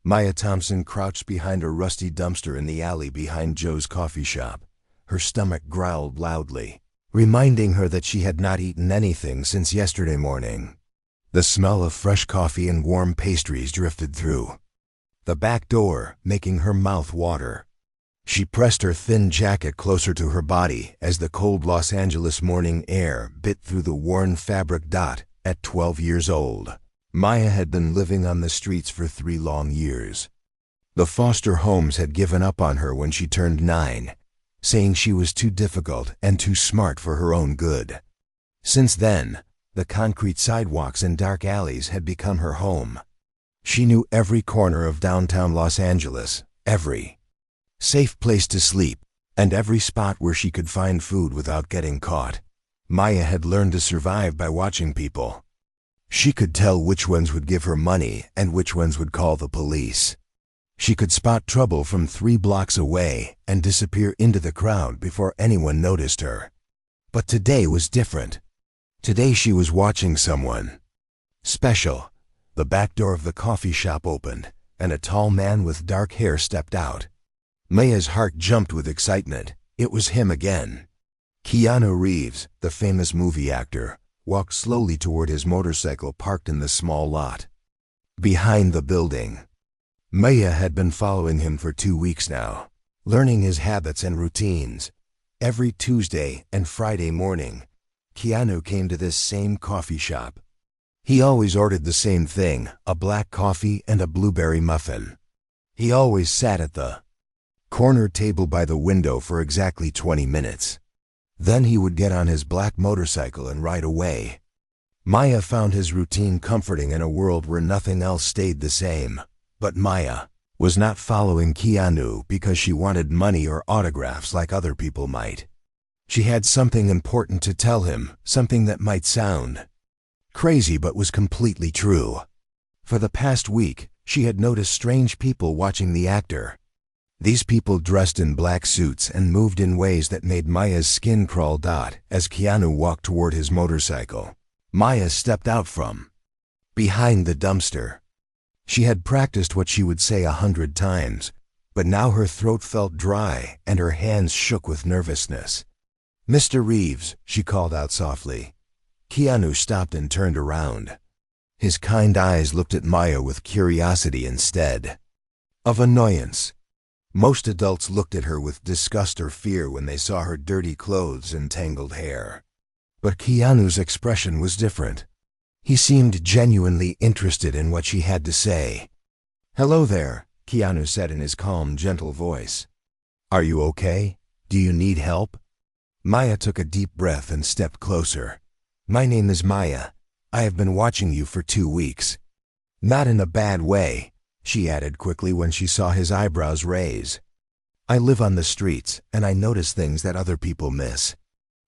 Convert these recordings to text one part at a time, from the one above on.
Maya Thompson crouched behind a rusty dumpster in the alley behind Joe's coffee shop. Her stomach growled loudly, reminding her that she had not eaten anything since yesterday morning. The smell of fresh coffee and warm pastries drifted through the back door, making her mouth water. She pressed her thin jacket closer to her body as the cold Los Angeles morning air bit through the worn fabric dot. At 12 years old, Maya had been living on the streets for 3 long years. The foster homes had given up on her when she turned 9, saying she was too difficult and too smart for her own good. Since then, the concrete sidewalks and dark alleys had become her home. She knew every corner of downtown Los Angeles, every safe place to sleep, and every spot where she could find food without getting caught. Maya had learned to survive by watching people. She could tell which ones would give her money and which ones would call the police. She could spot trouble from 3 blocks away and disappear into the crowd before anyone noticed her. But today was different. Today she was watching someone special. The back door of the coffee shop opened, and a tall man with dark hair stepped out. Maya's heart jumped with excitement. It was him again. Keanu Reeves, the famous movie actor, walked slowly toward his motorcycle parked in the small lot behind the building. Maya had been following him for 2 weeks now, learning his habits and routines. Every Tuesday and Friday morning, Keanu came to this same coffee shop. He always ordered the same thing, a black coffee and a blueberry muffin. He always sat at the corner table by the window for exactly 20 minutes. Then he would get on his black motorcycle and ride away. Maya found his routine comforting in a world where nothing else stayed the same. But Maya was not following Keanu because she wanted money or autographs like other people might. She had something important to tell him, something that might sound crazy but was completely true. For the past week, she had noticed strange people watching the actor. These people dressed in black suits and moved in ways that made Maya's skin crawl. As Keanu walked toward his motorcycle, Maya stepped out from behind the dumpster. She had practiced what she would say 100 times, but now her throat felt dry and her hands shook with nervousness. "Mr. Reeves," she called out softly. Keanu stopped and turned around. His kind eyes looked at Maya with curiosity instead of annoyance. Most adults looked at her with disgust or fear when they saw her dirty clothes and tangled hair. But Keanu's expression was different. He seemed genuinely interested in what she had to say. "Hello there," Keanu said in his calm, gentle voice. "Are you okay? Do you need help?" Maya took a deep breath and stepped closer. "My name is Maya. I have been watching you for 2 weeks. Not in a bad way," she added quickly when she saw his eyebrows raise. "I live on the streets, and I notice things that other people miss.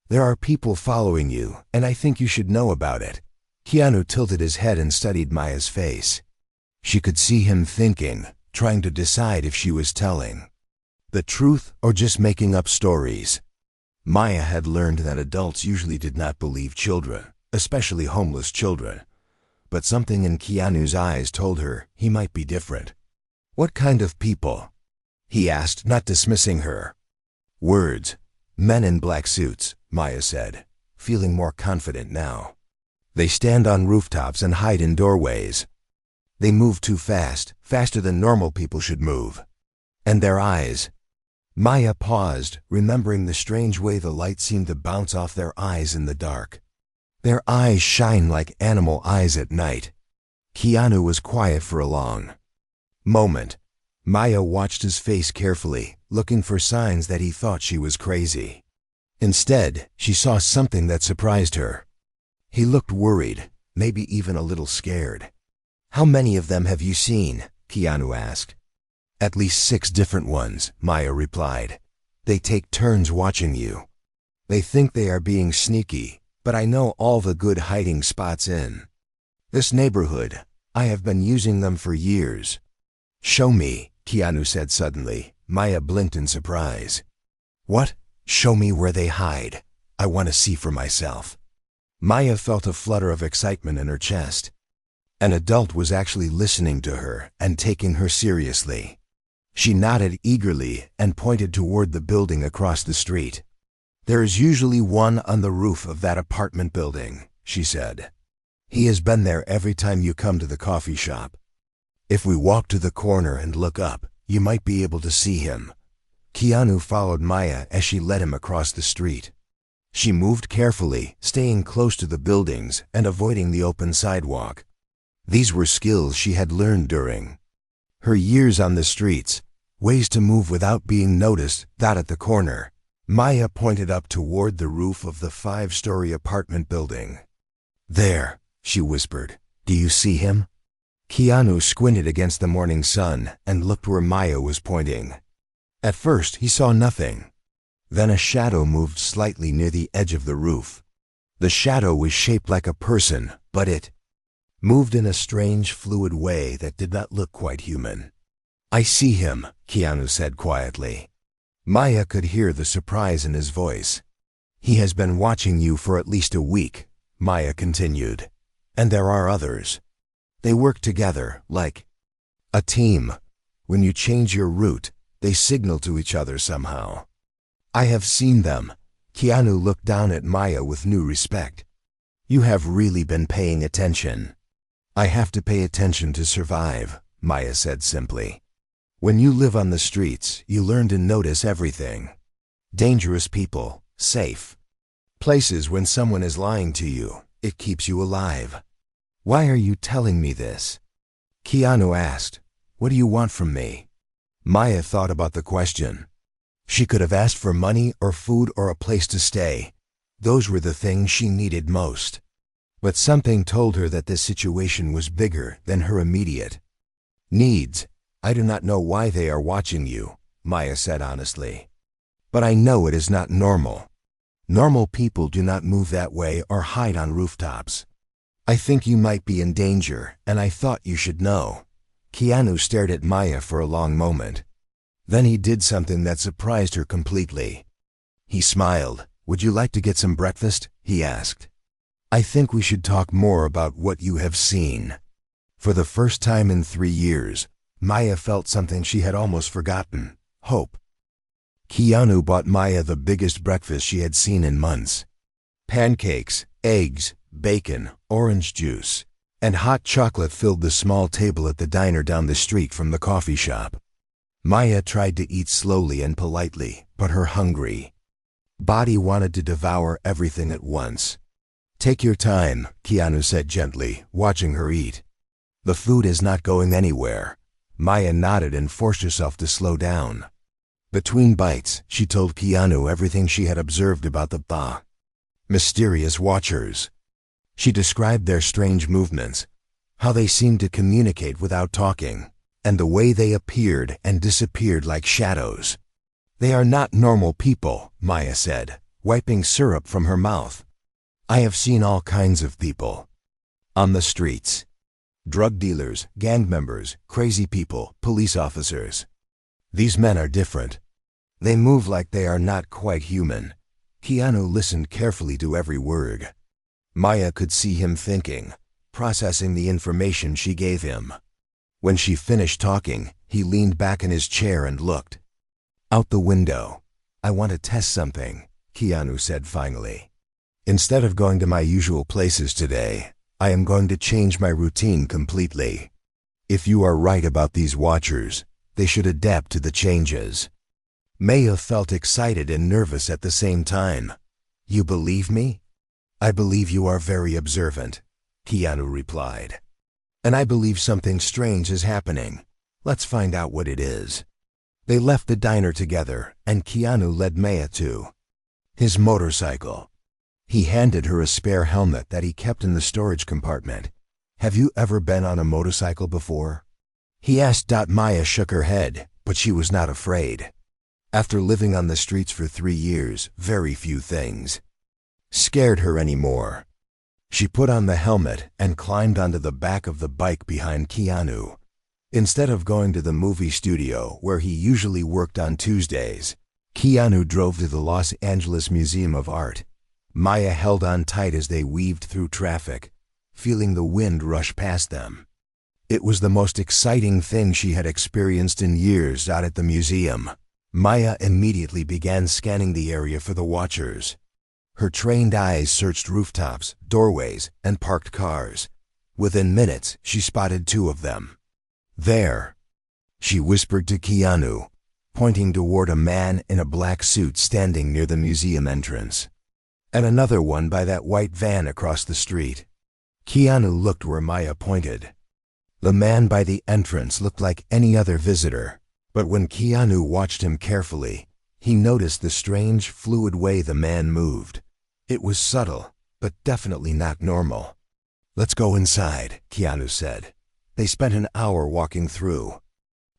There are people following you, and I think you should know about it." Keanu tilted his head and studied Maya's face. She could see him thinking, trying to decide if she was telling the truth or just making up stories. Maya had learned that adults usually did not believe children, especially homeless children. But something in Keanu's eyes told her he might be different. "What kind of people?" he asked, not dismissing her. "Words. Men in black suits," Maya said, feeling more confident now. "They stand on rooftops and hide in doorways. They move too fast, faster than normal people should move. And their eyes." Maya paused, remembering the strange way the light seemed to bounce off their eyes in the dark. "Their eyes shine like animal eyes at night." Keanu was quiet for a long moment. Maya watched his face carefully, looking for signs that he thought she was crazy. Instead, she saw something that surprised her. He looked worried, maybe even a little scared. "How many of them have you seen?" Keanu asked. "At least 6 different ones," Maya replied. "They take turns watching you. They think they are being sneaky, but I know all the good hiding spots in this neighborhood. I have been using them for years." "Show me," Keanu said suddenly. Maya blinked in surprise. "What? Show me where they hide. I want to see for myself." Maya felt a flutter of excitement in her chest. An adult was actually listening to her and taking her seriously. She nodded eagerly and pointed toward the building across the street. "There is usually one on the roof of that apartment building," she said. "He has been there every time you come to the coffee shop. If we walk to the corner and look up, you might be able to see him." Keanu followed Maya as she led him across the street. She moved carefully, staying close to the buildings and avoiding the open sidewalk. These were skills she had learned during her years on the streets, ways to move without being noticed. That at the corner, Maya pointed up toward the roof of the 5-story apartment building. "There," she whispered. "Do you see him?" Keanu squinted against the morning sun and looked where Maya was pointing. At first, he saw nothing. Then a shadow moved slightly near the edge of the roof. The shadow was shaped like a person, but it moved in a strange, fluid way that did not look quite human. "I see him," Keanu said quietly. Maya could hear the surprise in his voice. "He has been watching you for at least a week," Maya continued. "And there are others. They work together, like a team. When you change your route, they signal to each other somehow." "I have seen them." Keanu looked down at Maya with new respect. "You have really been paying attention." "I have to pay attention to survive," Maya said simply. "When you live on the streets, you learn to notice everything. Dangerous people, safe places. When someone is lying to you, it keeps you alive." "Why are you telling me this?" Keanu asked. "What do you want from me?" Maya thought about the question. She could have asked for money or food or a place to stay. Those were the things she needed most. But something told her that this situation was bigger than her immediate needs. "I do not know why they are watching you," Maya said honestly. "But I know it is not normal. Normal people do not move that way or hide on rooftops. I think you might be in danger, and I thought you should know." Keanu stared at Maya for a long moment. Then he did something that surprised her completely. He smiled. "Would you like to get some breakfast?" he asked. "I think we should talk more about what you have seen." For the first time in 3 years, Maya felt something she had almost forgotten: hope. Keanu bought Maya the biggest breakfast she had seen in months. Pancakes, eggs, bacon, orange juice, and hot chocolate filled the small table at the diner down the street from the coffee shop. Maya tried to eat slowly and politely, but her hungry body wanted to devour everything at once. "Take your time," Keanu said gently, watching her eat. "The food is not going anywhere." Maya nodded and forced herself to slow down. Between bites, she told Keanu everything she had observed about the mysterious watchers. She described their strange movements, how they seemed to communicate without talking, and the way they appeared and disappeared like shadows. "They are not normal people," Maya said, wiping syrup from her mouth. "I have seen all kinds of people on the streets. Drug dealers, gang members, crazy people, police officers. These men are different. They move like they are not quite human." Keanu listened carefully to every word. Maya could see him thinking, processing the information she gave him. When she finished talking, he leaned back in his chair and looked out the window. "I want to test something," Keanu said finally. "Instead of going to my usual places today, I am going to change my routine completely. If you are right about these watchers, they should adapt to the changes." Maya felt excited and nervous at the same time. "You believe me?" "I believe you are very observant," Keanu replied. "And I believe something strange is happening. Let's find out what it is." They left the diner together, and Keanu led Maya to his motorcycle. He handed her a spare helmet that he kept in the storage compartment. "Have you ever been on a motorcycle before?" he asked. Maya shook her head, but she was not afraid. After living on the streets for 3 years, very few things scared her anymore. She put on the helmet and climbed onto the back of the bike behind Keanu. Instead of going to the movie studio where he usually worked on Tuesdays, Keanu drove to the Los Angeles Museum of Art. Maya held on tight as they weaved through traffic, feeling the wind rush past them. It was the most exciting thing she had experienced in years out at the museum. Maya immediately began scanning the area for the watchers. Her trained eyes searched rooftops, doorways, and parked cars. Within minutes, she spotted 2 of them. "There," she whispered to Keanu, pointing toward a man in a black suit standing near the museum entrance. "And another one by that white van across the street." Keanu looked where Maya pointed. The man by the entrance looked like any other visitor, but when Keanu watched him carefully, he noticed the strange, fluid way the man moved. It was subtle, but definitely not normal. "Let's go inside," Keanu said. They spent an hour walking through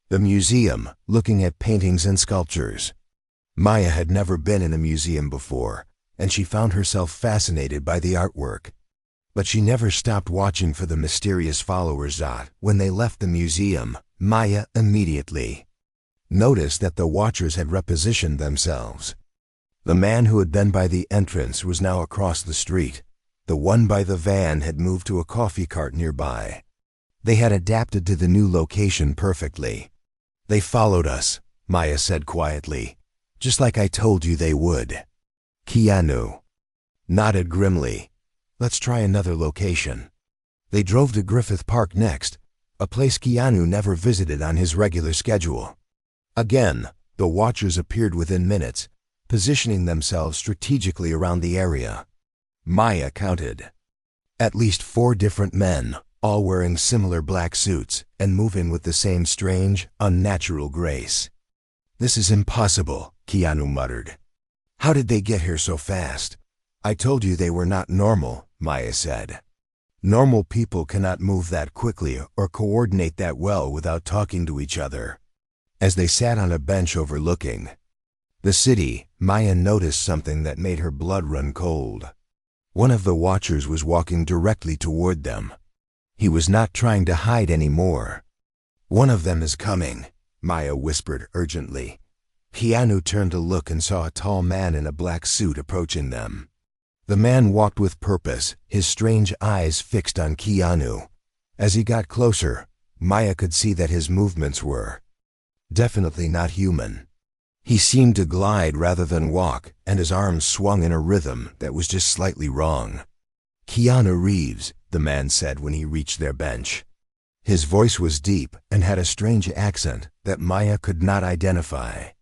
the museum, looking at paintings and sculptures. Maya had never been in a museum before, and she found herself fascinated by the artwork. But she never stopped watching for the mysterious followers. When they left the museum, Maya immediately noticed that the watchers had repositioned themselves. The man who had been by the entrance was now across the street. The one by the van had moved to a coffee cart nearby. They had adapted to the new location perfectly. "They followed us," Maya said quietly, "just like I told you they would." Keanu nodded grimly. "Let's try another location." They drove to Griffith Park next, a place Keanu never visited on his regular schedule. Again, the watchers appeared within minutes, positioning themselves strategically around the area. Maya counted at least 4 different men, all wearing similar black suits and moving with the same strange, unnatural grace. "This is impossible," Keanu muttered. "How did they get here so fast?" "I told you they were not normal," Maya said. "Normal people cannot move that quickly or coordinate that well without talking to each other." As they sat on a bench overlooking the city, Maya noticed something that made her blood run cold. One of the watchers was walking directly toward them. He was not trying to hide anymore. "One of them is coming," Maya whispered urgently. Keanu turned to look and saw a tall man in a black suit approaching them. The man walked with purpose, his strange eyes fixed on Keanu. As he got closer, Maya could see that his movements were definitely not human. He seemed to glide rather than walk, and his arms swung in a rhythm that was just slightly wrong. "Keanu Reeves," the man said when he reached their bench. His voice was deep and had a strange accent that Maya could not identify.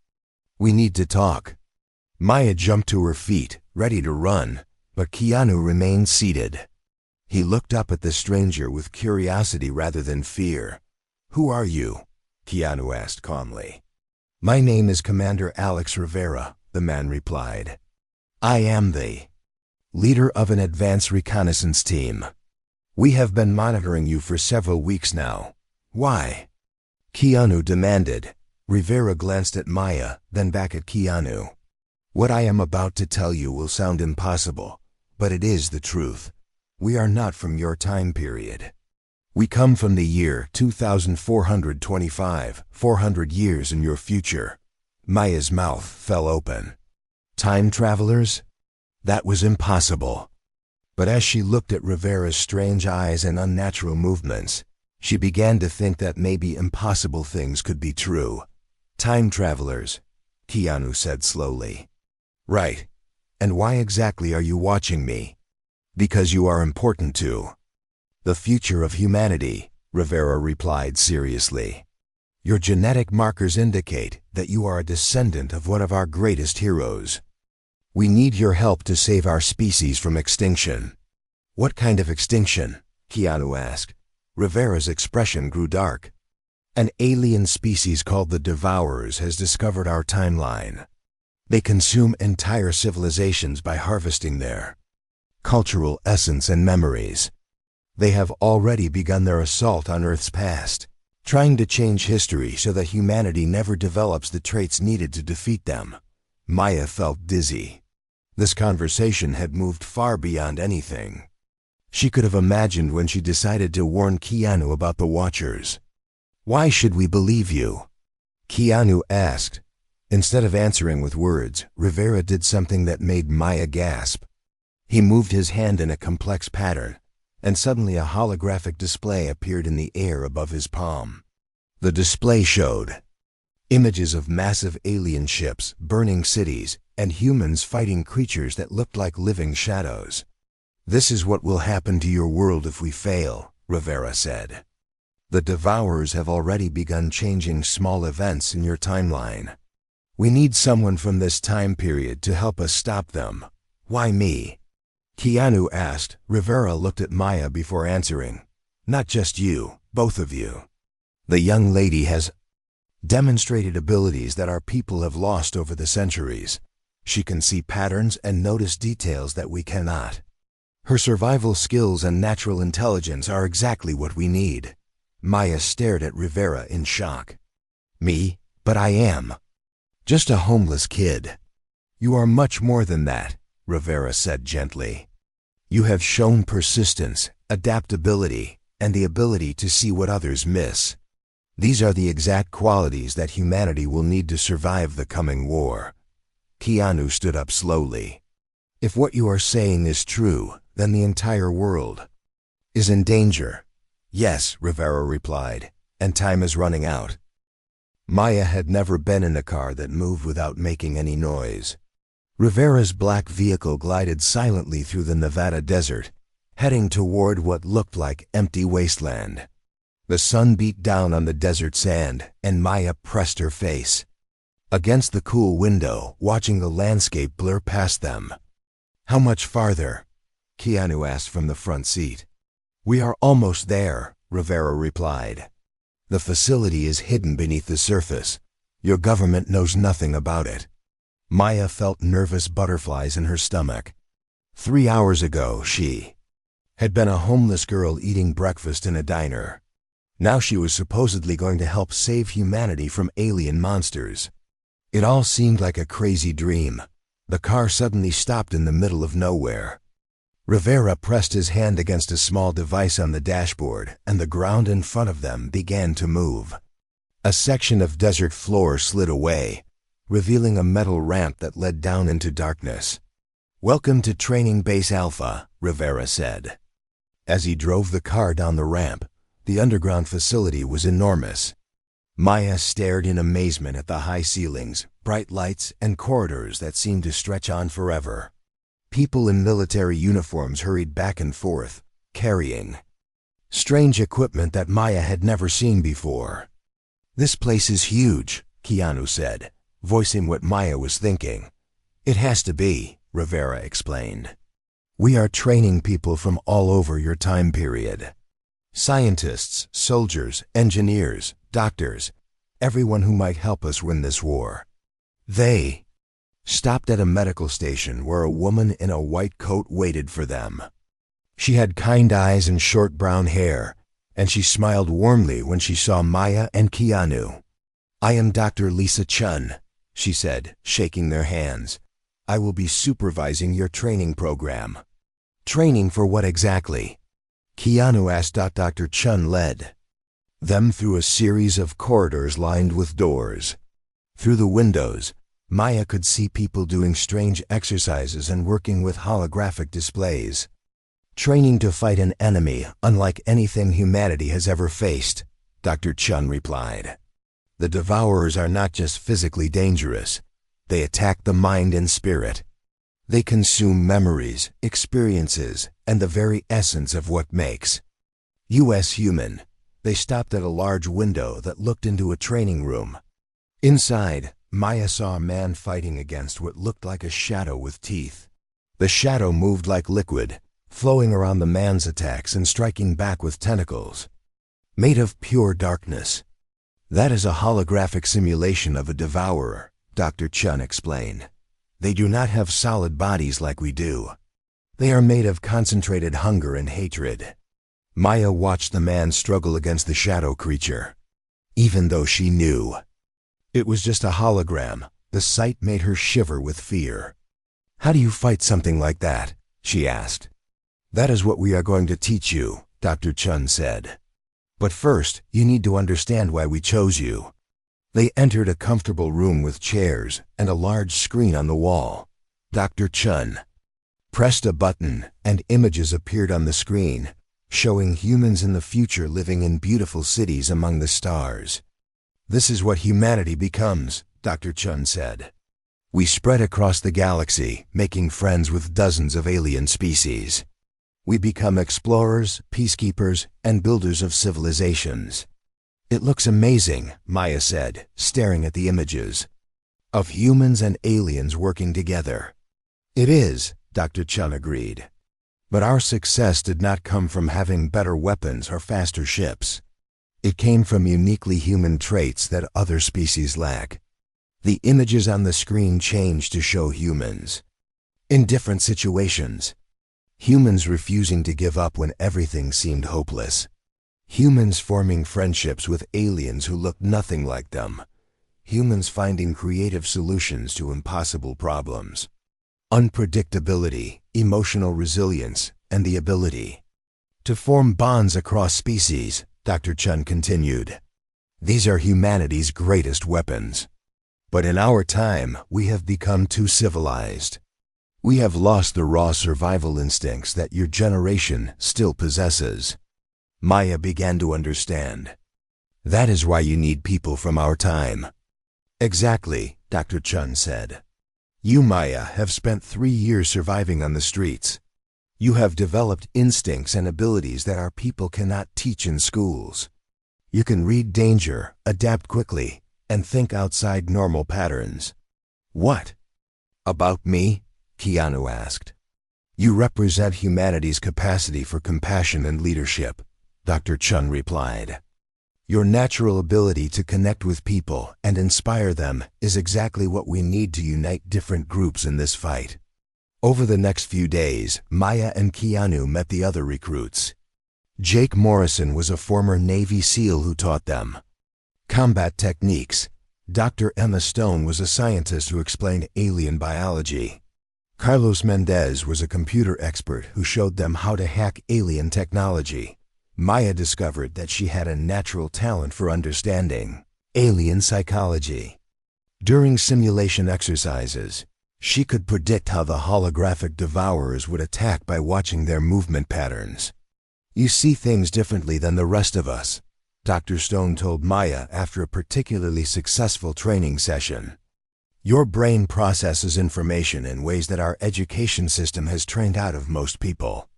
"We need to talk." Maya jumped to her feet, ready to run, but Keanu remained seated. He looked up at the stranger with curiosity rather than fear. "Who are you?" Keanu asked calmly. "My name is Commander Alex Rivera," the man replied. "I am the leader of an advanced reconnaissance team. We have been monitoring you for several weeks now. Why?" Keanu demanded. Rivera glanced at Maya, then back at Keanu. "What I am about to tell you will sound impossible, but it is the truth. We are not from your time period. We come from the year 2425, 400 years in your future." Maya's mouth fell open. "Time travelers?" That was impossible. But as she looked at Rivera's strange eyes and unnatural movements, she began to think that maybe impossible things could be true. "Time travelers," Keanu said slowly. "Right. And why exactly are you watching me?" "Because you are important to the future of humanity," Rivera replied seriously. "Your genetic markers indicate that you are a descendant of one of our greatest heroes. We need your help to save our species from extinction." "What kind of extinction?" Keanu asked. Rivera's expression grew dark. "An alien species called the Devourers has discovered our timeline. They consume entire civilizations by harvesting their cultural essence and memories. They have already begun their assault on Earth's past, trying to change history so that humanity never develops the traits needed to defeat them." Maya felt dizzy. This conversation had moved far beyond anything she could have imagined when she decided to warn Keanu about the Watchers. "Why should we believe you?" Keanu asked. Instead of answering with words, Rivera did something that made Maya gasp. He moved his hand in a complex pattern, and suddenly a holographic display appeared in the air above his palm. The display showed images of massive alien ships, burning cities, and humans fighting creatures that looked like living shadows. "This is what will happen to your world if we fail," Rivera said. "The Devourers have already begun changing small events in your timeline. We need someone from this time period to help us stop them." "Why me?" Keanu asked. Rivera looked at Maya before answering. "Not just you, both of you. The young lady has demonstrated abilities that our people have lost over the centuries. She can see patterns and notice details that we cannot. Her survival skills and natural intelligence are exactly what we need." Maya stared at Rivera in shock. "Me? But I am just a homeless kid." "You are much more than that," Rivera said gently. "You have shown persistence, adaptability, and the ability to see what others miss. These are the exact qualities that humanity will need to survive the coming war." Keanu stood up slowly. "If what you are saying is true, then the entire world is in danger." "Yes," Rivera replied, "and time is running out." Maya had never been in a car that moved without making any noise. Rivera's black vehicle glided silently through the Nevada desert, heading toward what looked like empty wasteland. The sun beat down on the desert sand, and Maya pressed her face against the cool window, watching the landscape blur past them. "How much farther?" Keanu asked from the front seat. "We are almost there," Rivera replied. "The facility is hidden beneath the surface. Your government knows nothing about it." Maya felt nervous butterflies in her stomach. 3 hours ago, she had been a homeless girl eating breakfast in a diner. Now she was supposedly going to help save humanity from alien monsters. It all seemed like a crazy dream. The car suddenly stopped in the middle of nowhere. Rivera pressed his hand against a small device on the dashboard, and the ground in front of them began to move. A section of desert floor slid away, revealing a metal ramp that led down into darkness. "Welcome to Training Base Alpha," Rivera said. As he drove the car down the ramp, the underground facility was enormous. Maya stared in amazement at the high ceilings, bright lights, and corridors that seemed to stretch on forever. People in military uniforms hurried back and forth, carrying strange equipment that Maya had never seen before. "This place is huge," Keanu said, voicing what Maya was thinking. "It has to be," Rivera explained. "We are training people from all over your time period. Scientists, soldiers, engineers, doctors, everyone who might help us win this war." They stopped at a medical station where a woman in a white coat waited for them. She had kind eyes and short brown hair, and she smiled warmly when she saw Maya and Keanu. "I am Dr. Lisa Chun," she said, shaking their hands. "I will be supervising your training program." "Training for what exactly?" Keanu asked. Dr. Chun led them through a series of corridors lined with doors. Through the windows, Maya could see people doing strange exercises and working with holographic displays. "Training to fight an enemy unlike anything humanity has ever faced," Dr. Chun replied. "The Devourers are not just physically dangerous. They attack the mind and spirit. They consume memories, experiences, and the very essence of what makes us human." They stopped at a large window that looked into a training room. Inside, Maya saw a man fighting against what looked like a shadow with teeth. The shadow moved like liquid, flowing around the man's attacks and striking back with tentacles made of pure darkness. "That is a holographic simulation of a devourer," Dr. Chun explained. "They do not have solid bodies like we do. They are made of concentrated hunger and hatred." Maya watched the man struggle against the shadow creature. Even though she knew it was just a hologram, the sight made her shiver with fear. "How do you fight something like that?" she asked. "That is what we are going to teach you," Dr. Chun said. "But first, you need to understand why we chose you." They entered a comfortable room with chairs and a large screen on the wall. Dr. Chun pressed a button, and images appeared on the screen, showing humans in the future living in beautiful cities among the stars. This is what humanity becomes, Dr. Chun said. We spread across the galaxy, making friends with dozens of alien species. We become explorers, peacekeepers, and builders of civilizations. It looks amazing, Maya said, staring at the images of humans and aliens working together. It is, Dr. Chun agreed. But our success did not come from having better weapons or faster ships. It came from uniquely human traits that other species lack. The images on the screen changed to show humans in different situations. Humans refusing to give up when everything seemed hopeless. Humans forming friendships with aliens who looked nothing like them. Humans finding creative solutions to impossible problems. Unpredictability, emotional resilience, and the ability to form bonds across species, Dr. Chun continued. These are humanity's greatest weapons. But in our time, we have become too civilized. We have lost the raw survival instincts that your generation still possesses. Maya began to understand. That is why you need people from our time. Exactly, Dr. Chun said. You, Maya, have spent 3 years surviving on the streets. You have developed instincts and abilities that our people cannot teach in schools. You can read danger, adapt quickly, and think outside normal patterns. What about me? Keanu asked. You represent humanity's capacity for compassion and leadership, Dr. Chun replied. Your natural ability to connect with people and inspire them is exactly what we need to unite different groups in this fight. Over the next few days, Maya and Keanu met the other recruits. Jake Morrison was a former Navy SEAL who taught them combat techniques. Dr. Emma Stone was a scientist who explained alien biology. Carlos Mendez was a computer expert who showed them how to hack alien technology. Maya discovered that she had a natural talent for understanding alien psychology. During simulation exercises, she could predict how the holographic devourers would attack by watching their movement patterns. You see things differently than the rest of us, Dr. Stone told Maya after a particularly successful training session. Your brain processes information in ways that our education system has trained out of most people.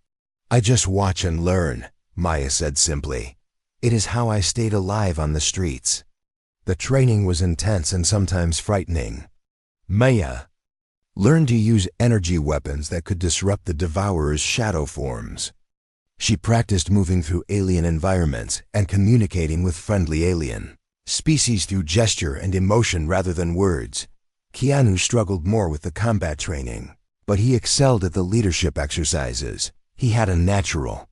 I just watch and learn, Maya said simply. It is how I stayed alive on the streets. The training was intense and sometimes frightening. Maya learned to use energy weapons that could disrupt the devourer's shadow forms. She practiced moving through alien environments and communicating with friendly alien species through gesture and emotion rather than words. Keanu struggled more with the combat training, but he excelled at the leadership exercises. He had a natural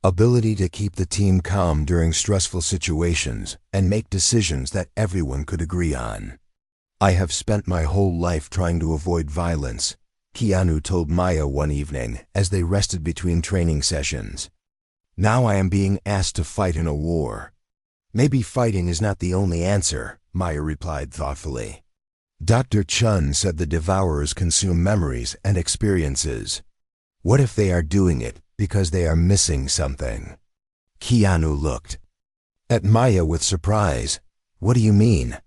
ability to keep the team calm during stressful situations and make decisions that everyone could agree on. I have spent my whole life trying to avoid violence, Keanu told Maya one evening as they rested between training sessions. Now I am being asked to fight in a war. Maybe fighting is not the only answer, Maya replied thoughtfully. Dr. Chun said the devourers consume memories and experiences. What if they are doing it because they are missing something? Keanu looked at Maya with surprise. What do you mean?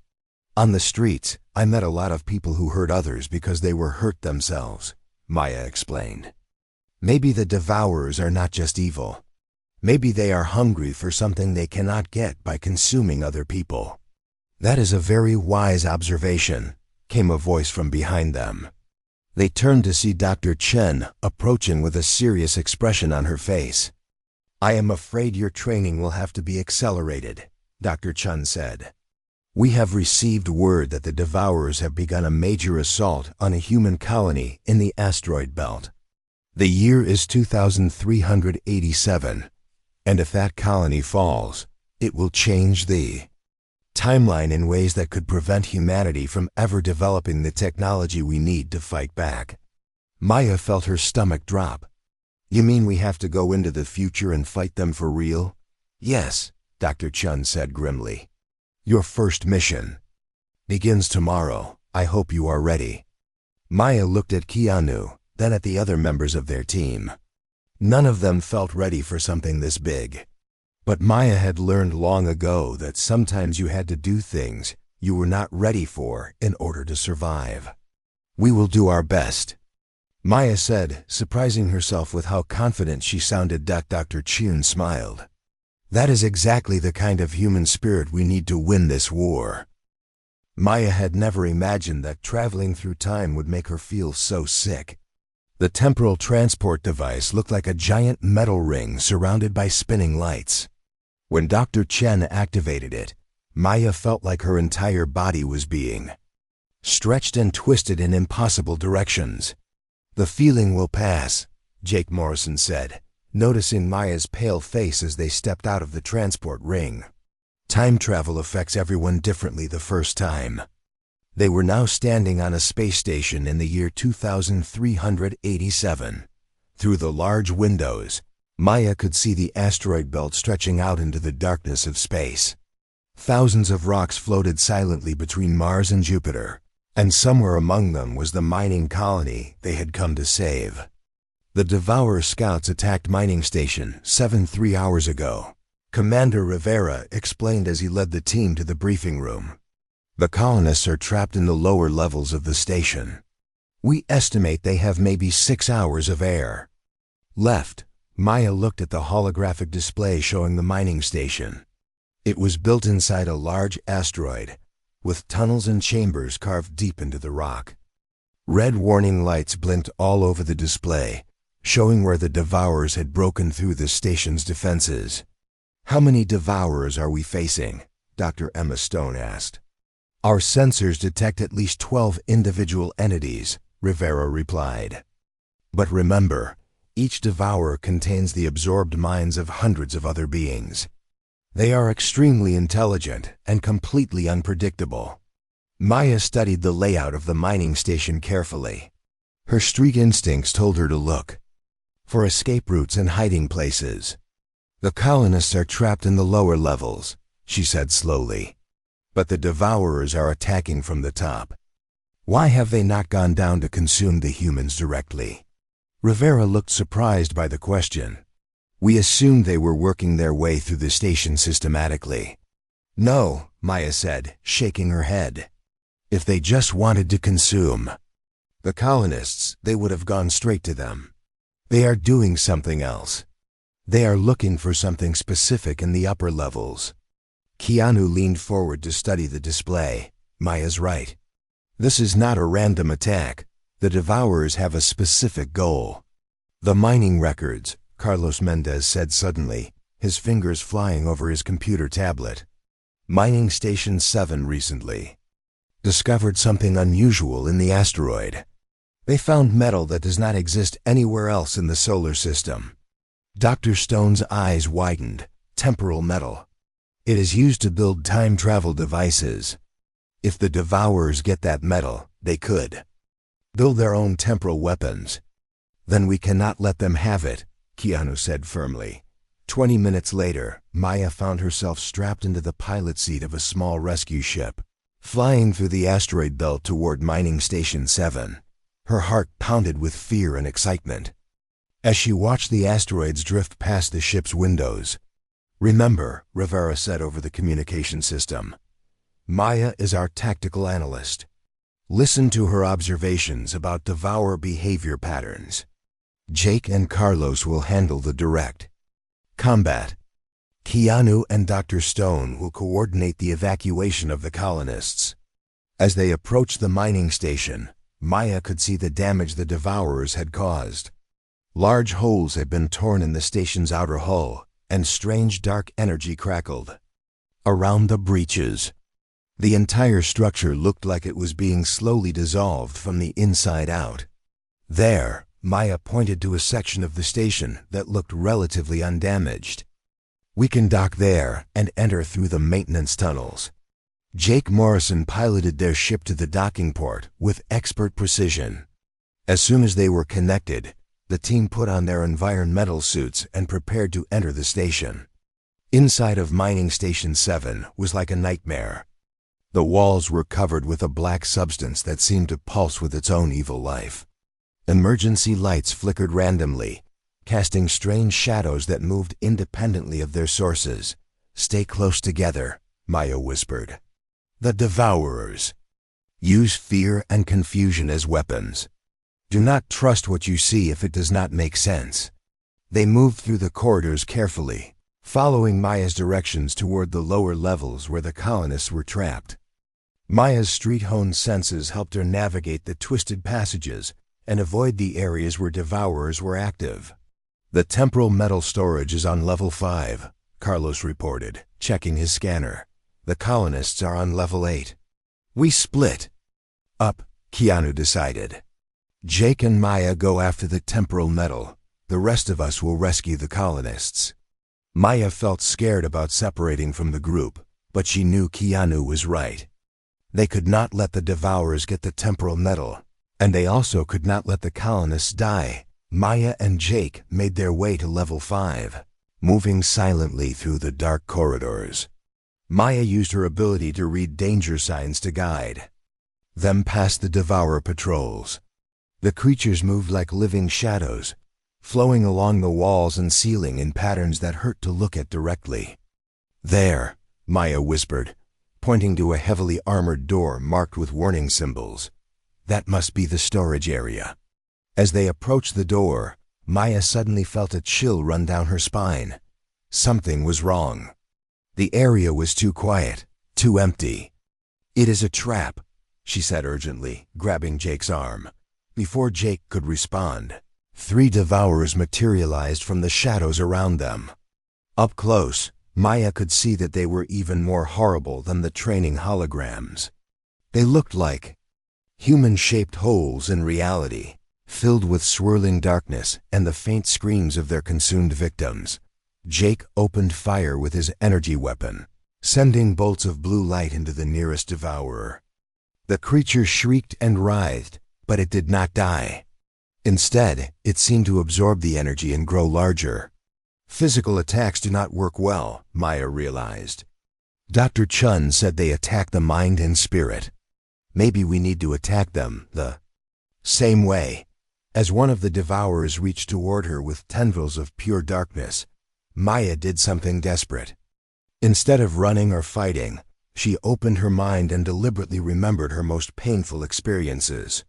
On the streets, I met a lot of people who hurt others because they were hurt themselves, Maya explained. Maybe the devourers are not just evil. Maybe they are hungry for something they cannot get by consuming other people. That is a very wise observation, came a voice from behind them. They turned to see Dr. Chen approaching with a serious expression on her face. I am afraid your training will have to be accelerated, Dr. Chen said. We have received word that the devourers have begun a major assault on a human colony in the asteroid belt. The year is 2387, and if that colony falls, it will change the timeline in ways that could prevent humanity from ever developing the technology we need to fight back. Maya felt her stomach drop. You mean we have to go into the future and fight them for real? Yes, Dr. Chun said grimly. Your first mission begins tomorrow. I hope you are ready. Maya looked at Keanu, then at the other members of their team. None of them felt ready for something this big. But Maya had learned long ago that sometimes you had to do things you were not ready for in order to survive. "We will do our best," Maya said, surprising herself with how confident she sounded. Dr. Chun smiled. "That is exactly the kind of human spirit we need to win this war." Maya had never imagined that traveling through time would make her feel so sick. The temporal transport device looked like a giant metal ring surrounded by spinning lights. When Dr. Chen activated it, Maya felt like her entire body was being stretched and twisted in impossible directions. "The feeling will pass," Jake Morrison said, noticing Maya's pale face as they stepped out of the transport ring. Time travel affects everyone differently the first time. They were now standing on a space station in the year 2387. Through the large windows, Maya could see the asteroid belt stretching out into the darkness of space. Thousands of rocks floated silently between Mars and Jupiter, and somewhere among them was the mining colony they had come to save. "The Devourer scouts attacked Mining Station 7 3 hours ago," Commander Rivera explained as he led the team to the briefing room. "The colonists are trapped in the lower levels of the station. We estimate they have maybe 6 hours of air left." Maya looked at the holographic display showing the mining station. It was built inside a large asteroid, with tunnels and chambers carved deep into the rock. Red warning lights blinked all over the display, showing where the Devourers had broken through the station's defenses. "How many Devourers are we facing?" Dr. Emma Stone asked. "Our sensors detect at least 12 individual entities," Rivera replied. "But remember, each Devourer contains the absorbed minds of hundreds of other beings. They are extremely intelligent and completely unpredictable." Maya studied the layout of the mining station carefully. Her street instincts told her to look for escape routes and hiding places. "The colonists are trapped in the lower levels," she said slowly. "But the Devourers are attacking from the top. Why have they not gone down to consume the humans directly?" Rivera looked surprised by the question. "We assumed they were working their way through the station systematically." "No," Maya said, shaking her head. "If they just wanted to consume the colonists, they would have gone straight to them. They are doing something else. They are looking for something specific in the upper levels." Keanu leaned forward to study the display. "Maya's right. This is not a random attack. The Devourers have a specific goal." "The mining records," Carlos Mendez said suddenly, his fingers flying over his computer tablet. "Mining Station 7 recently discovered something unusual in the asteroid. They found metal that does not exist anywhere else in the solar system." Dr. Stone's eyes widened. "Temporal metal. It is used to build time travel devices. If the Devourers get that metal, they could build their own temporal weapons. Then we cannot let them have it," Keanu said firmly. 20 minutes later, Maya found herself strapped into the pilot seat of a small rescue ship, flying through the asteroid belt toward Mining Station 7. Her heart pounded with fear and excitement as she watched the asteroids drift past the ship's windows. "Remember," Rivera said over the communication system, "Maya is our tactical analyst. Listen to her observations about Devourer behavior patterns. Jake and Carlos will handle the direct combat. Keanu and Dr. Stone will coordinate the evacuation of the colonists." As they approached the mining station, Maya could see the damage the Devourers had caused. Large holes had been torn in the station's outer hull, and strange dark energy crackled around the breaches. The entire structure looked like it was being slowly dissolved from the inside out. There, Maya pointed to a section of the station that looked relatively undamaged. "We can dock there and enter through the maintenance tunnels." Jake Morrison piloted their ship to the docking port with expert precision. As soon as they were connected, the team put on their environmental suits and prepared to enter the station. Inside of Mining Station 7 was like a nightmare. The walls were covered with a black substance that seemed to pulse with its own evil life. Emergency lights flickered randomly, casting strange shadows that moved independently of their sources. "Stay close together," Maya whispered. "The Devourers. Use fear and confusion as weapons. Do not trust what you see if it does not make sense." They moved through the corridors carefully, following Maya's directions toward the lower levels where the colonists were trapped. Maya's street-honed senses helped her navigate the twisted passages and avoid the areas where Devourers were active. "The temporal metal storage is on level 5, Carlos reported, checking his scanner. "The colonists are on level 8. "We split up," Keanu decided. "Jake and Maya go after the temporal metal. The rest of us will rescue the colonists." Maya felt scared about separating from the group, but she knew Keanu was right. They could not let the Devourers get the temporal metal, and they also could not let the colonists die. Maya and Jake made their way to level 5, moving silently through the dark corridors. Maya used her ability to read danger signs to guide them past the Devourer patrols. The creatures moved like living shadows, flowing along the walls and ceiling in patterns that hurt to look at directly. "There," Maya whispered, pointing to a heavily armored door marked with warning symbols. "That must be the storage area." As they approached the door, Maya suddenly felt a chill run down her spine. Something was wrong. The area was too quiet, too empty. "It is a trap," she said urgently, grabbing Jake's arm. Before Jake could respond, 3 Devourers materialized from the shadows around them. Up close, Maya could see that they were even more horrible than the training holograms. They looked like human-shaped holes in reality, filled with swirling darkness and the faint screams of their consumed victims. Jake opened fire with his energy weapon, sending bolts of blue light into the nearest Devourer. The creature shrieked and writhed, but it did not die. Instead, it seemed to absorb the energy and grow larger. Physical attacks do not work well, Maya realized. Dr. Chun said they attack the mind and spirit. Maybe we need to attack them the same way. As one of the Devourers reached toward her with tendrils of pure darkness, Maya did something desperate. Instead of running or fighting, she opened her mind and deliberately remembered her most painful experiences.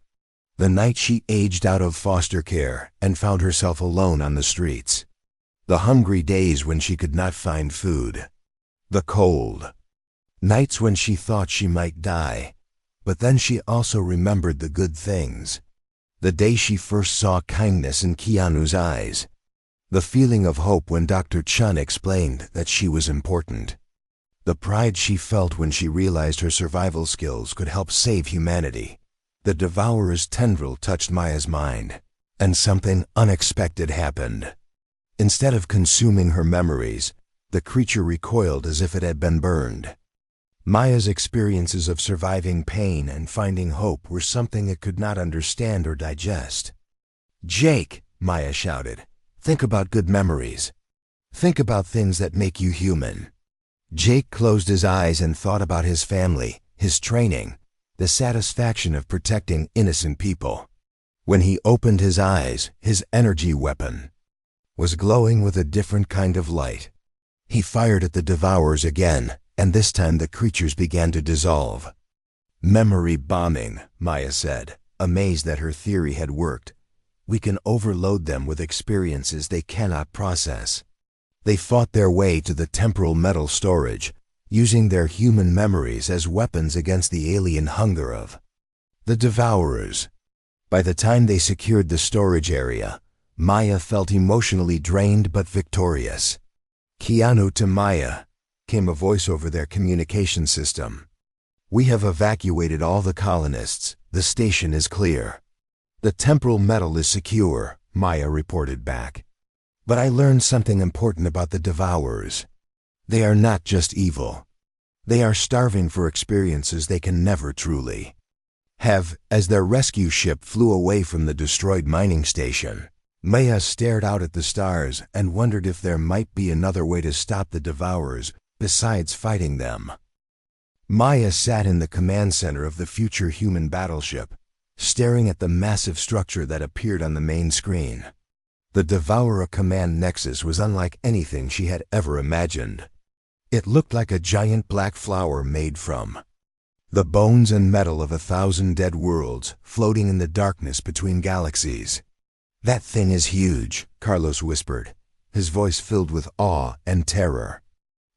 The night she aged out of foster care and found herself alone on the streets. The hungry days when she could not find food. The cold. Nights when she thought she might die. But then she also remembered the good things. The day she first saw kindness in Keanu's eyes. The feeling of hope when Dr. Chun explained that she was important. The pride she felt when she realized her survival skills could help save humanity. The Devourer's tendril touched Maya's mind, and something unexpected happened. Instead of consuming her memories, the creature recoiled as if it had been burned. Maya's experiences of surviving pain and finding hope were something it could not understand or digest. "Jake," Maya shouted, "think about good memories. Think about things that make you human." Jake closed his eyes and thought about his family, his training, the satisfaction of protecting innocent people. When he opened his eyes, his energy weapon was glowing with a different kind of light. He fired at the Devourers again, and this time the creatures began to dissolve. "Memory bombing," Maya said, amazed that her theory had worked. "We can overload them with experiences they cannot process." They fought their way to the temporal metal storage, using their human memories as weapons against the alien hunger of the Devourers. By the time they secured the storage area, Maya felt emotionally drained but victorious. "Keanu to Maya," came a voice over their communication system. "We have evacuated all the colonists. The station is clear." "The temporal metal is secure," Maya reported back. "But I learned something important about the Devourers. They are not just evil. They are starving for experiences they can never truly have." As their rescue ship flew away from the destroyed mining station, Maya stared out at the stars and wondered if there might be another way to stop the Devourers besides fighting them. Maya sat in the command center of the future human battleship, staring at the massive structure that appeared on the main screen. The Devourer Command Nexus was unlike anything she had ever imagined. It looked like a giant black flower made from the bones and metal of 1,000 dead worlds floating in the darkness between galaxies. "That thing is huge," Carlos whispered, his voice filled with awe and terror.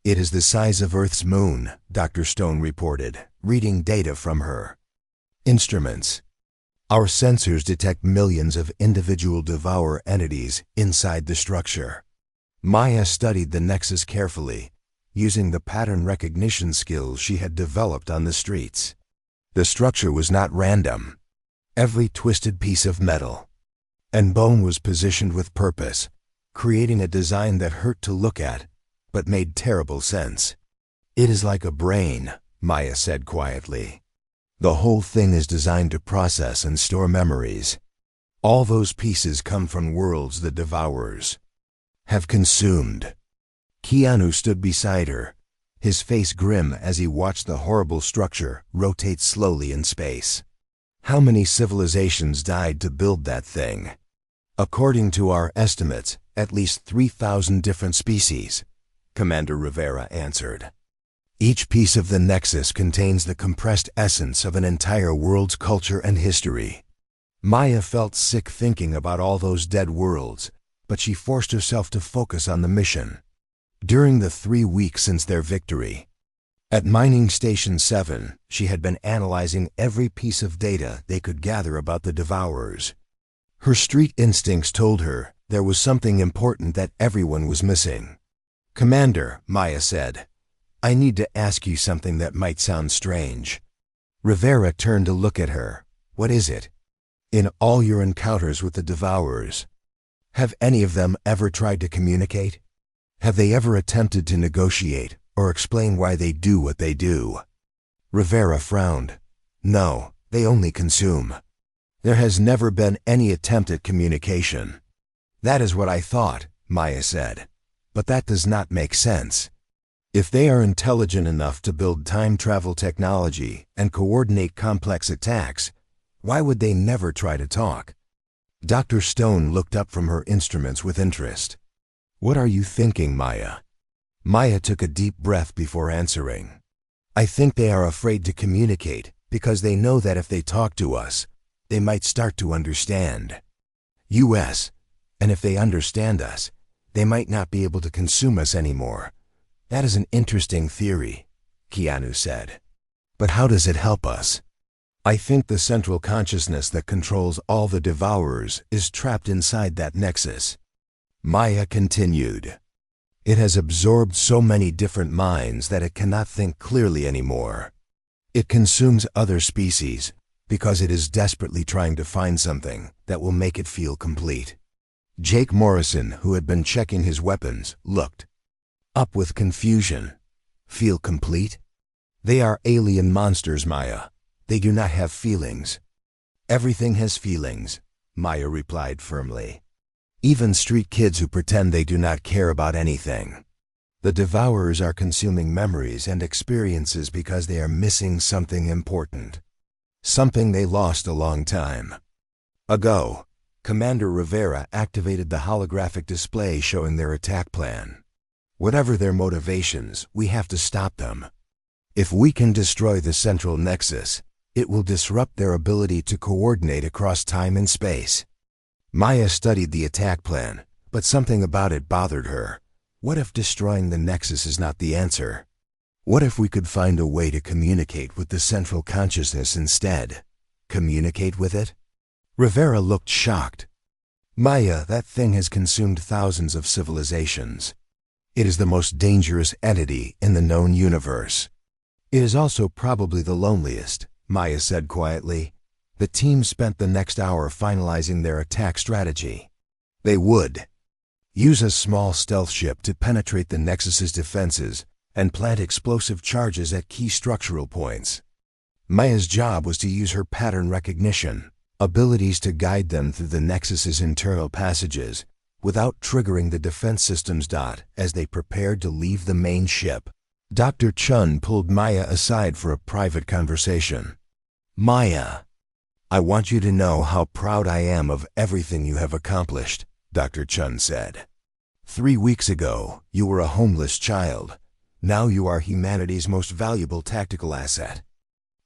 "It is the size of Earth's moon," Dr. Stone reported, reading data from her instruments. "Our sensors detect millions of individual Devourer entities inside the structure." Maya studied the Nexus carefully, using the pattern recognition skills she had developed on the streets. The structure was not random. Every twisted piece of metal and bone was positioned with purpose, creating a design that hurt to look at, but made terrible sense. "It is like a brain," Maya said quietly. "The whole thing is designed to process and store memories. All those pieces come from worlds the Devourers have consumed." Keanu stood beside her, his face grim as he watched the horrible structure rotate slowly in space. "How many civilizations died to build that thing?" "According to our estimates, at least 3,000 different species," Commander Rivera answered. "Each piece of the Nexus contains the compressed essence of an entire world's culture and history." Maya felt sick thinking about all those dead worlds, but she forced herself to focus on the mission. During the 3 weeks since their victory at Mining Station 7, she had been analyzing every piece of data they could gather about the Devourers. Her street instincts told her there was something important that everyone was missing. "Commander," Maya said, "I need to ask you something that might sound strange." Rivera turned to look at her. "What is it?" "In all your encounters with the Devourers, have any of them ever tried to communicate? Have they ever attempted to negotiate or explain why they do what they do?" Rivera frowned. "No, they only consume. There has never been any attempt at communication." "That is what I thought," Maya said. "But that does not make sense. If they are intelligent enough to build time travel technology and coordinate complex attacks, why would they never try to talk?" Dr. Stone looked up from her instruments with interest. "What are you thinking, Maya?" Maya took a deep breath before answering. "I think they are afraid to communicate because they know that if they talk to us, they might start to understand us, and if they understand us, they might not be able to consume us anymore." "That is an interesting theory," Keanu said. "But how does it help us?" "I think the central consciousness that controls all the Devourers is trapped inside that Nexus." Maya continued. "It has absorbed so many different minds that it cannot think clearly anymore. It consumes other species because it is desperately trying to find something that will make it feel complete." Jake Morrison, who had been checking his weapons, looked up with confusion. "Feel complete? They are alien monsters, Maya. They do not have feelings." "Everything has feelings," Maya replied firmly. "Even street kids who pretend they do not care about anything. The Devourers are consuming memories and experiences because they are missing something important. Something they lost a long time ago." Commander Rivera activated the holographic display showing their attack plan. "Whatever their motivations, we have to stop them. If we can destroy the central Nexus, it will disrupt their ability to coordinate across time and space." Maya studied the attack plan, but something about it bothered her. What if destroying the Nexus is not the answer? What if we could find a way to communicate with the central consciousness instead? Communicate with it? Rivera looked shocked. "Maya, that thing has consumed thousands of civilizations. It is the most dangerous entity in the known universe. It is also probably the loneliest," Maya said quietly. The team spent the next hour finalizing their attack strategy. They would use a small stealth ship to penetrate the Nexus's defenses and plant explosive charges at key structural points. Maya's job was to use her pattern recognition abilities to guide them through the Nexus's internal passages without triggering the defense systems. As they prepared to leave the main ship, Dr. Chun pulled Maya aside for a private conversation. "Maya, I want you to know how proud I am of everything you have accomplished," Dr. Chun said. 3 weeks ago, you were a homeless child. Now you are humanity's most valuable tactical asset.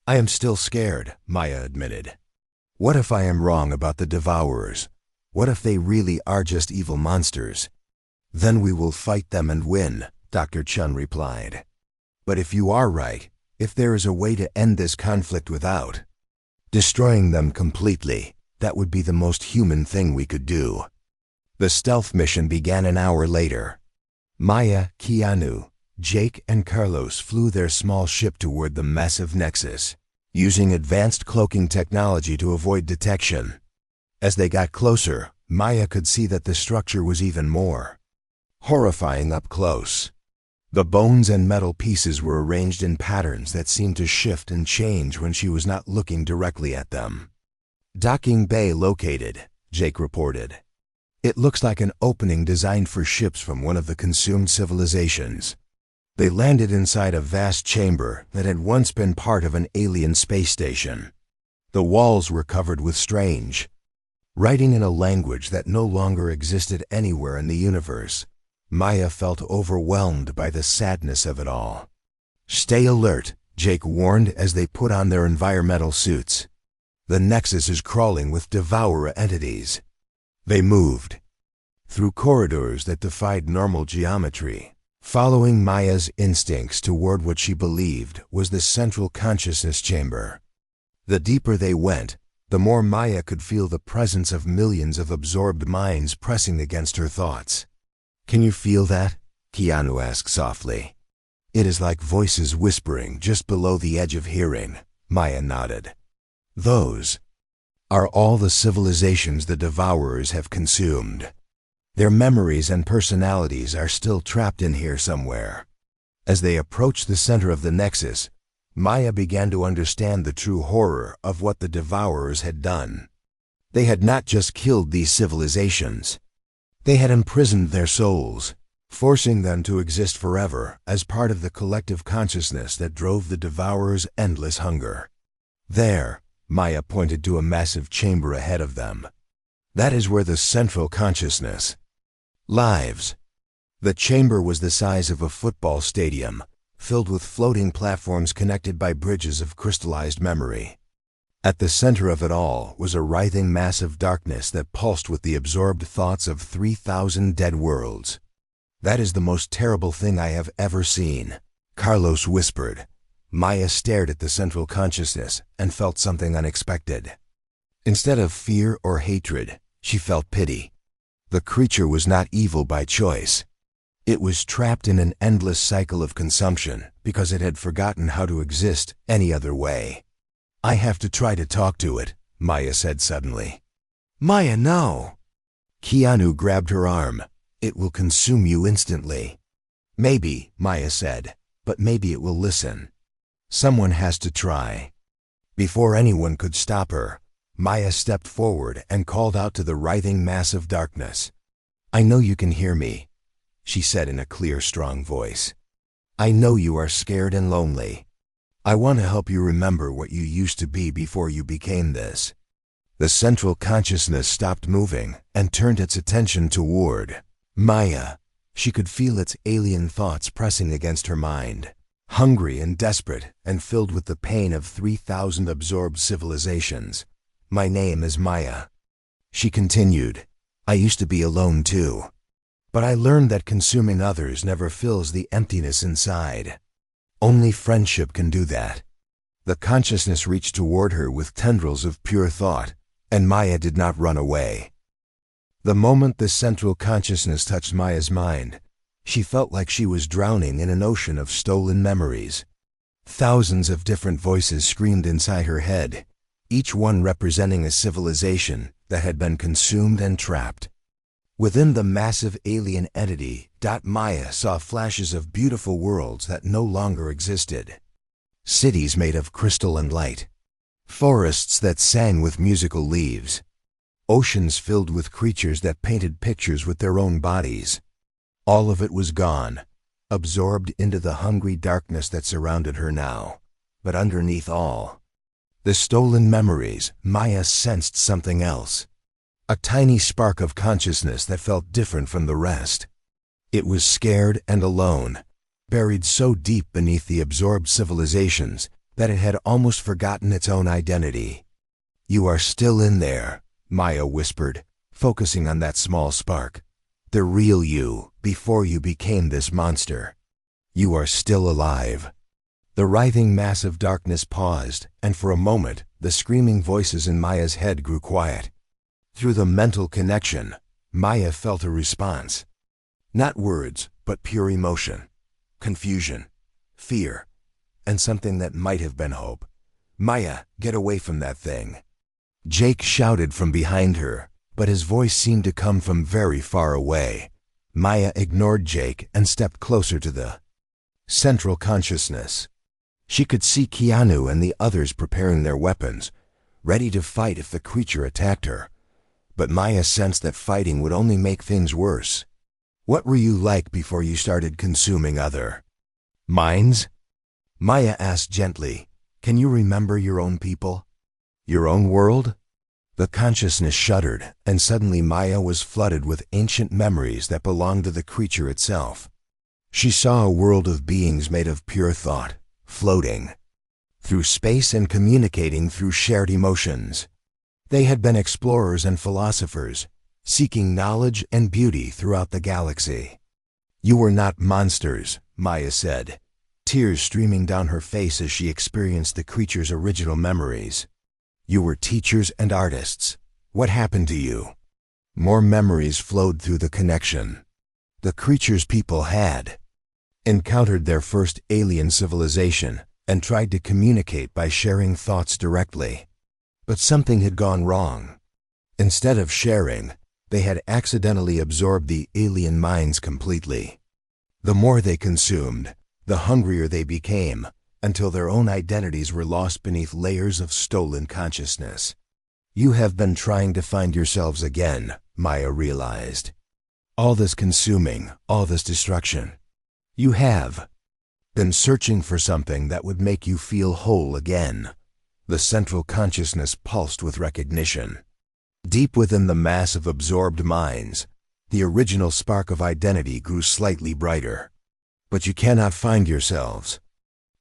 I am still scared, Maya admitted. What if I am wrong about the Devourers? What if they really are just evil monsters? Then we will fight them and win, Dr. Chun replied. But if you are right, if there is a way to end this conflict without destroying them completely, that would be the most human thing we could do. The stealth mission began an hour later. Maya, Keanu, Jake, and Carlos flew their small ship toward the massive nexus, using advanced cloaking technology to avoid detection. As they got closer, Maya could see that the structure was even more horrifying up close. The bones and metal pieces were arranged in patterns that seemed to shift and change when she was not looking directly at them. Docking bay located, Jake reported. It looks like an opening designed for ships from one of the consumed civilizations. They landed inside a vast chamber that had once been part of an alien space station. The walls were covered with strange writing in a language that no longer existed anywhere in the universe. Maya felt overwhelmed by the sadness of it all. Stay alert, Jake warned as they put on their environmental suits. The Nexus is crawling with devourer entities. They moved through corridors that defied normal geometry, following Maya's instincts toward what she believed was the central consciousness chamber. The deeper they went, the more Maya could feel the presence of millions of absorbed minds pressing against her thoughts. Can you feel that? Keanu asked softly. It is like voices whispering just below the edge of hearing, Maya nodded. Those are all the civilizations the Devourers have consumed. Their memories and personalities are still trapped in here somewhere. As they approached the center of the Nexus, Maya began to understand the true horror of what the Devourers had done. They had not just killed these civilizations. They had imprisoned their souls, forcing them to exist forever as part of the collective consciousness that drove the Devourers' endless hunger. There, Maya pointed to a massive chamber ahead of them. That is where the central consciousness lives. The chamber was the size of a football stadium, filled with floating platforms connected by bridges of crystallized memory. At the center of it all was a writhing mass of darkness that pulsed with the absorbed thoughts of 3,000 dead worlds. That is the most terrible thing I have ever seen, Carlos whispered. Maya stared at the central consciousness and felt something unexpected. Instead of fear or hatred, she felt pity. The creature was not evil by choice. It was trapped in an endless cycle of consumption because it had forgotten how to exist any other way. I have to try to talk to it, Maya said suddenly. Maya, no. Keanu grabbed her arm. It will consume you instantly. Maybe, Maya said, but maybe it will listen. Someone has to try. Before anyone could stop her, Maya stepped forward and called out to the writhing mass of darkness. I know you can hear me, she said in a clear, strong voice. I know you are scared and lonely. I want to help you remember what you used to be before you became this. The central consciousness stopped moving and turned its attention toward Maya. She could feel its alien thoughts pressing against her mind, hungry and desperate and filled with the pain of 3,000 absorbed civilizations. My name is Maya. She continued. I used to be alone too. But I learned that consuming others never fills the emptiness inside. Only friendship can do that. The consciousness reached toward her with tendrils of pure thought, and Maya did not run away. The moment the central consciousness touched Maya's mind, she felt like she was drowning in an ocean of stolen memories. Thousands of different voices screamed inside her head, each one representing a civilization that had been consumed and trapped. Within the massive alien entity, Maya saw flashes of beautiful worlds that no longer existed. Cities made of crystal and light. Forests that sang with musical leaves. Oceans filled with creatures that painted pictures with their own bodies. All of it was gone, absorbed into the hungry darkness that surrounded her now. But underneath all the stolen memories, Maya sensed something else. a tiny spark of consciousness that felt different from the rest. It was scared and alone, buried so deep beneath the absorbed civilizations that it had almost forgotten its own identity. "You are still in there," Maya whispered, focusing on that small spark. "The real you, before you became this monster. You are still alive." The writhing mass of darkness paused, and for a moment, the screaming voices in Maya's head grew quiet. Through the mental connection, Maya felt a response. Not words, but pure emotion, confusion, fear, and something that might have been hope. "Maya, get away from that thing." Jake shouted from behind her, but his voice seemed to come from very far away. Maya ignored Jake and stepped closer to the central consciousness. She could see Keanu and the others preparing their weapons, ready to fight if the creature attacked her. But Maya sensed that fighting would only make things worse. "What were you like before you started consuming other minds?" Maya asked gently. "Can you remember your own people? Your own world?" The consciousness shuddered, and suddenly Maya was flooded with ancient memories that belonged to the creature itself. She saw a world of beings made of pure thought, floating through space and communicating through shared emotions. They had been explorers and philosophers, seeking knowledge and beauty throughout the galaxy. "You were not monsters," Maya said, tears streaming down her face as she experienced the creature's original memories. "You were teachers and artists. What happened to you?" More memories flowed through the connection. The creature's people had encountered their first alien civilization and tried to communicate by sharing thoughts directly. But something had gone wrong. Instead of sharing, they had accidentally absorbed the alien minds completely. The more they consumed, the hungrier they became, until their own identities were lost beneath layers of stolen consciousness. "You have been trying to find yourselves again," Maya realized. "All this consuming, all this destruction. You have been searching for something that would make you feel whole again." The central consciousness pulsed with recognition. Deep within the mass of absorbed minds, the original spark of identity grew slightly brighter. "But you cannot find yourselves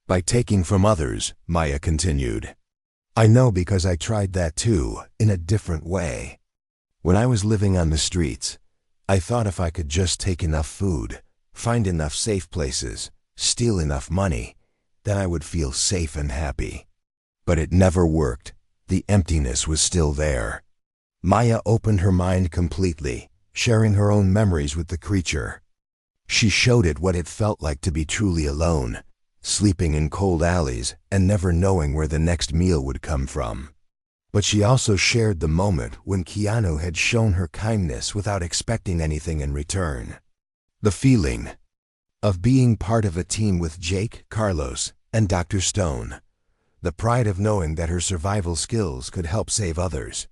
by taking from others," Maya continued. "I know because I tried that too, in a different way. When I was living on the streets, I thought if I could just take enough food, find enough safe places, steal enough money, then I would feel safe and happy. But it never worked. The emptiness was still there." Maya opened her mind completely, sharing her own memories with the creature. She showed it what it felt like to be truly alone, sleeping in cold alleys and never knowing where the next meal would come from. But she also shared the moment when Keanu had shown her kindness without expecting anything in return. The feeling of being part of a team with Jake, Carlos, and Dr. Stone. The pride of knowing that her survival skills could help save others.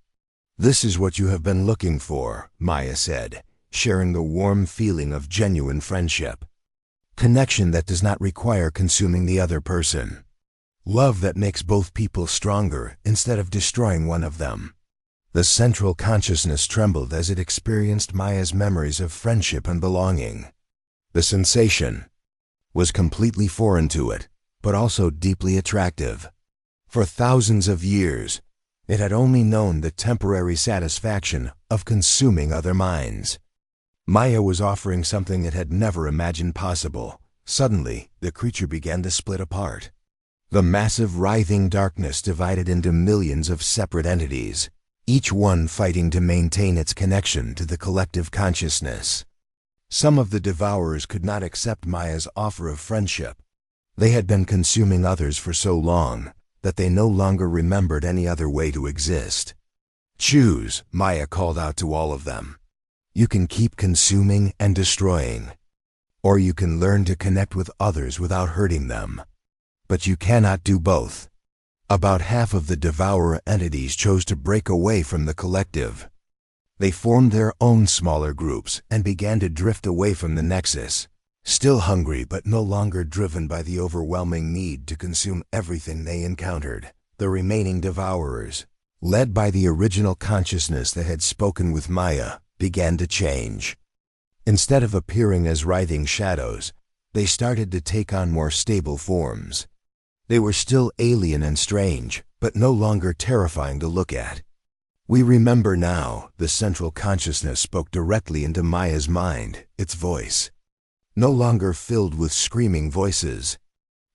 "This is what you have been looking for," Maya said, sharing the warm feeling of genuine friendship. Connection that does not require consuming the other person. Love that makes both people stronger instead of destroying one of them. The central consciousness trembled as it experienced Maya's memories of friendship and belonging. The sensation was completely foreign to it, but also deeply attractive. For thousands of years, it had only known the temporary satisfaction of consuming other minds. Maya was offering something it had never imagined possible. Suddenly, the creature began to split apart. The massive writhing darkness divided into millions of separate entities, each one fighting to maintain its connection to the collective consciousness. Some of the devourers could not accept Maya's offer of friendship. They had been consuming others for so long that they no longer remembered any other way to exist. "Choose," Maya called out to all of them. "You can keep consuming and destroying, or you can learn to connect with others without hurting them. But you cannot do both." About half of the devourer entities chose to break away from the collective. They formed their own smaller groups and began to drift away from the nexus, still hungry but no longer driven by the overwhelming need to consume everything they encountered. The remaining devourers, led by the original consciousness that had spoken with Maya, began to change. Instead of appearing as writhing shadows, they started to take on more stable forms. They were still alien and strange, but no longer terrifying to look at. "We remember now," the central consciousness spoke directly into Maya's mind, its voice no longer filled with screaming voices.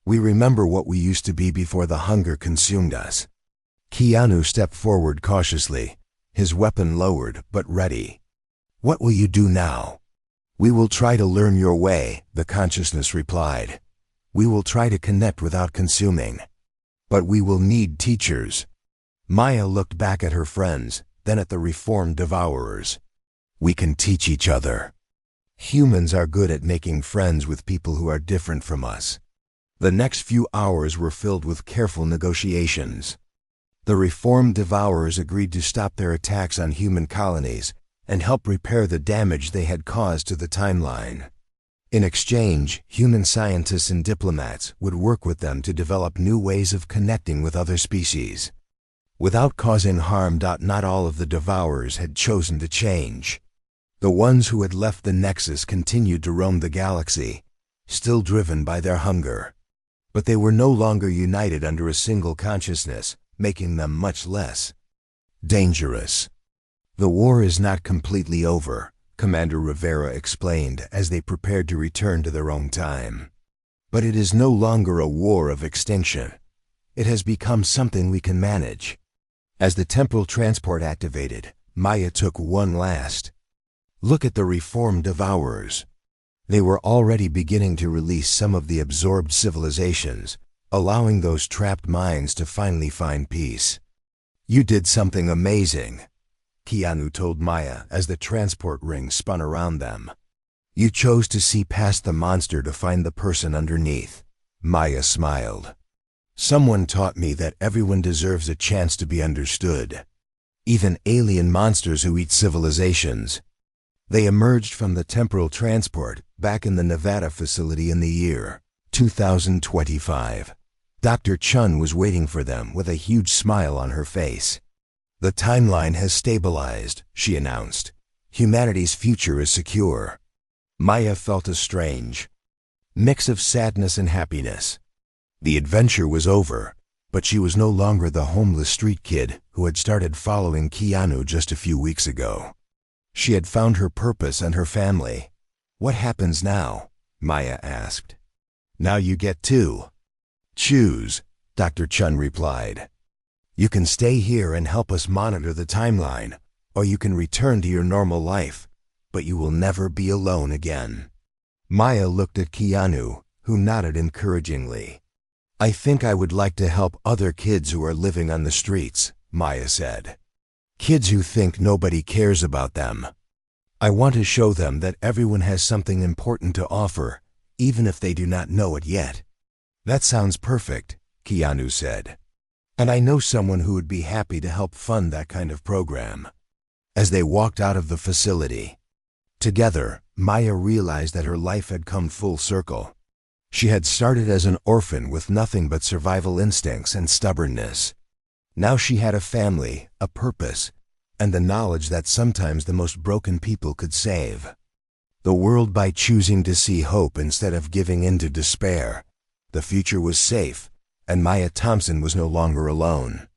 "We remember what we used to be before the hunger consumed us." Keanu stepped forward cautiously, his weapon lowered but ready. "What will you do now?" "We will try to learn your way," the consciousness replied. "We will try to connect without consuming. But we will need teachers." Maya looked back at her friends, then at the reformed devourers. "We can teach each other. Humans are good at making friends with people who are different from us." The next few hours were filled with careful negotiations. The reformed devourers agreed to stop their attacks on human colonies and help repair the damage they had caused to the timeline. In exchange, human scientists and diplomats would work with them to develop new ways of connecting with other species. Without causing harm. Not all of the devourers had chosen to change. The ones who had left the Nexus continued to roam the galaxy, still driven by their hunger. But they were no longer united under a single consciousness, making them much less dangerous. "The war is not completely over," Commander Rivera explained as they prepared to return to their own time. "But it is no longer a war of extinction. It has become something we can manage." As the temporal transport activated, Maya took one last look at the reformed devourers. They were already beginning to release some of the absorbed civilizations, allowing those trapped minds to finally find peace. "You did something amazing," Keanu told Maya as the transport ring spun around them. "You chose to see past the monster to find the person underneath." Maya smiled. "Someone taught me that everyone deserves a chance to be understood. Even alien monsters who eat civilizations." They emerged from the temporal transport back in the Nevada facility in the year 2025. Dr. Chun was waiting for them with a huge smile on her face. "The timeline has stabilized," she announced. "Humanity's future is secure." Maya felt a strange mix of sadness and happiness. The adventure was over, but she was no longer the homeless street kid who had started following Keanu just a few weeks ago. She had found her purpose and her family. "What happens now?" Maya asked. "Now you get to choose," Dr. Chun replied. "You can stay here and help us monitor the timeline, or you can return to your normal life, but you will never be alone again." Maya looked at Keanu, who nodded encouragingly. "I think I would like to help other kids who are living on the streets," Maya said. "Kids who think nobody cares about them. I want to show them that everyone has something important to offer, even if they do not know it yet." "That sounds perfect," Keanu said. "And I know someone who would be happy to help fund that kind of program." As they walked out of the facility together, Maya realized that her life had come full circle. She had started as an orphan with nothing but survival instincts and stubbornness. Now she had a family, a purpose, and the knowledge that sometimes the most broken people could save the world by choosing to see hope instead of giving in to despair. The future was safe, and Maya Thompson was no longer alone.